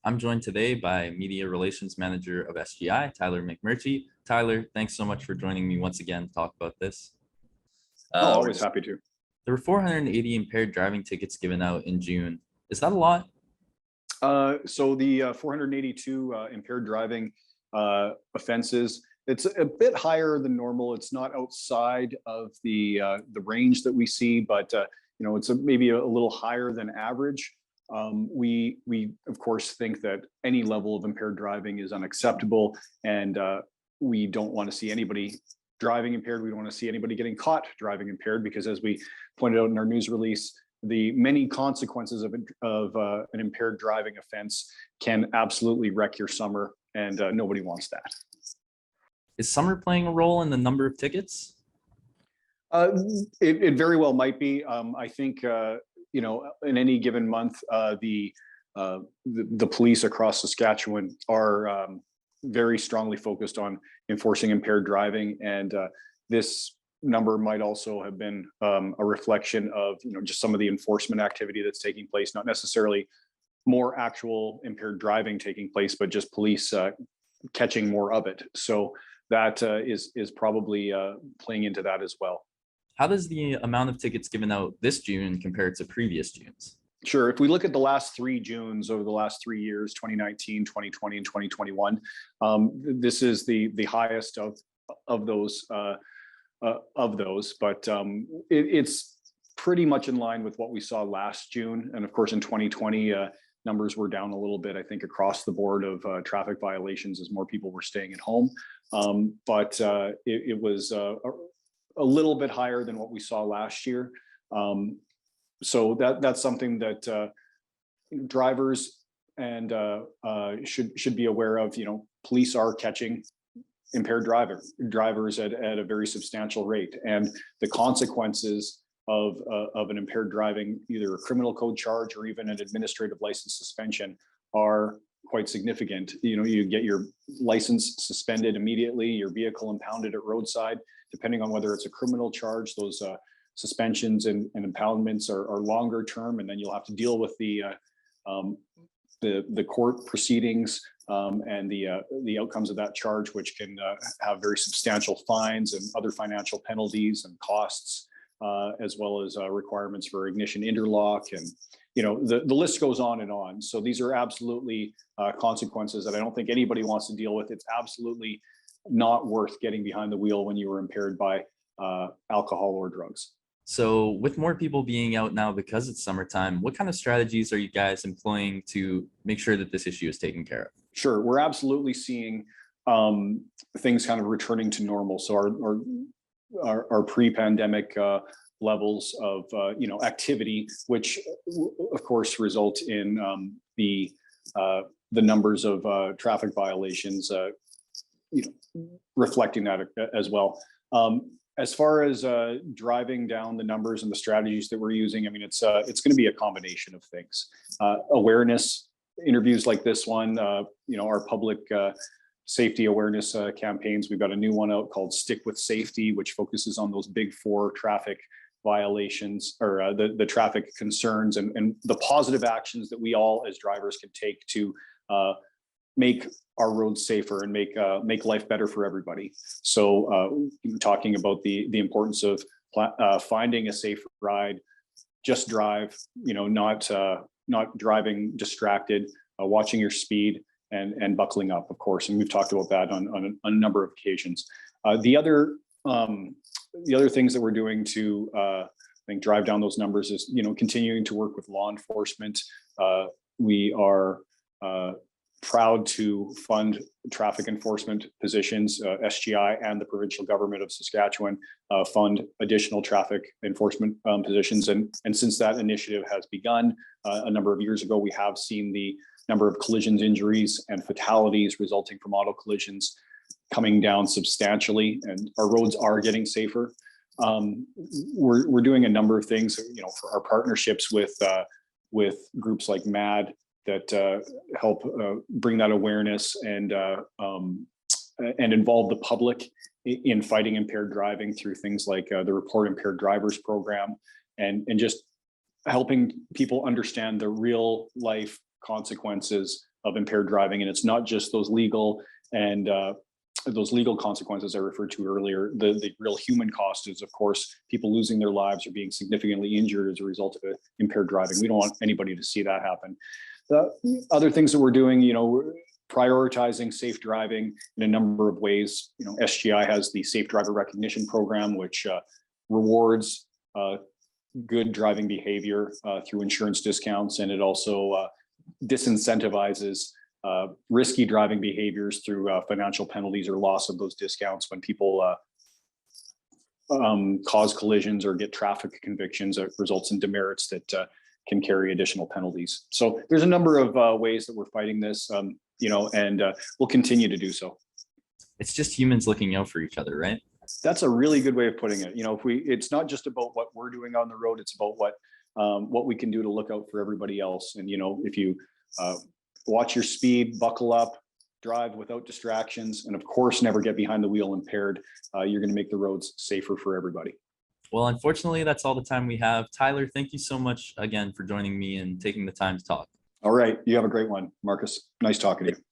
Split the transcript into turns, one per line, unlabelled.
I'm joined today by Media Relations Manager of SGI, Tyler McMurtry. Tyler, thanks so much for joining me once again to talk about this.
Always happy to.
There were 480 impaired driving tickets given out in June. Is that a lot?
So the 482 impaired driving offenses, it's a bit higher than normal. It's not outside of the range that we see, but it's maybe a little higher than average. We of course think that any level of impaired driving is unacceptable, and we don't want to see anybody driving impaired. We don't want to see anybody getting caught driving impaired, because as we pointed out in our news release, the many consequences of an impaired driving offense can absolutely wreck your summer, and nobody wants that.
Is summer playing a role in the number of tickets?
It very well might be. I think in any given month, the police across Saskatchewan are very strongly focused on enforcing impaired driving, and this number might also have been a reflection of just some of the enforcement activity that's taking place, not necessarily more actual impaired driving taking place, but just police catching more of it. So that is probably playing into that as well.
How does the amount of tickets given out this June compare to previous Junes?
Sure. If we look at the last 3 Junes over the last 3 years, 2019, 2020, and 2021, this is the highest of those. But it's pretty much in line with what we saw last June. And of course, in 2020, numbers were down a little bit, I think, across the board of traffic violations as more people were staying at home. But it was a little bit higher than what we saw last year. So that's something that drivers and should be aware of. Police are catching impaired drivers at a very substantial rate, and the consequences of an impaired driving, either a criminal code charge or even an administrative license suspension, are quite significant. You get your license suspended immediately, your vehicle impounded at roadside. Depending on whether it's a criminal charge, those suspensions and impoundments are longer term, and then you'll have to deal with the court proceedings and the outcomes of that charge, which can have very substantial fines and other financial penalties and costs, as well as requirements for ignition interlock, and the list goes on and on. So these are absolutely consequences that I don't think anybody wants to deal with. It's absolutely not worth getting behind the wheel when you were impaired by alcohol or drugs.
So with more people being out now because it's summertime, what kind of strategies are you guys employing to make sure that this issue is taken care of?
Sure, we're absolutely seeing things kind of returning to normal. So our pre-pandemic levels of activity, which of course result in the numbers of traffic violations, reflecting that as well. As far as driving down the numbers and the strategies that we're using, I mean, it's going to be a combination of things. Awareness interviews like this one, our public safety awareness campaigns. We've got a new one out called Stick with Safety, which focuses on those big 4 traffic violations, or the traffic concerns and the positive actions that we all as drivers can take to make our roads safer and make life better for everybody. So talking about the importance of finding a safe ride, just drive, not driving distracted, watching your speed, and buckling up, of course. And we've talked about that on a number of occasions. The other things that we're doing to I think drive down those numbers is continuing to work with law enforcement. We are proud to fund traffic enforcement positions. SGI and the provincial government of Saskatchewan fund additional traffic enforcement positions. And since that initiative has begun a number of years ago, we have seen the number of collisions, injuries, and fatalities resulting from auto collisions coming down substantially, and our roads are getting safer. We're doing a number of things, for our partnerships with groups like MAD, that help bring that awareness and involve the public in fighting impaired driving through things like the Report Impaired Drivers program, and just helping people understand the real life consequences of impaired driving. And it's not just those legal and those legal consequences I referred to earlier. The real human cost is, of course, people losing their lives or being significantly injured as a result of impaired driving. We don't want anybody to see that happen. The other things that we're doing, we're prioritizing safe driving in a number of ways. SGI has the Safe Driver Recognition Program, which rewards good driving behavior through insurance discounts, and it also disincentivizes risky driving behaviors through financial penalties or loss of those discounts when people cause collisions or get traffic convictions that results in demerits that can carry additional penalties. So there's a number of ways that we're fighting this, and we'll continue to do so.
It's just humans looking out for each other, right?
That's a really good way of putting it. It's not just about what we're doing on the road, it's about what we can do to look out for everybody else. And if you watch your speed, buckle up, drive without distractions, and of course, never get behind the wheel impaired, you're going to make the roads safer for everybody.
Well, unfortunately, that's all the time we have. Tyler, thank you so much again for joining me and taking the time to talk.
All right. You have a great one, Marcus. Nice talking to you.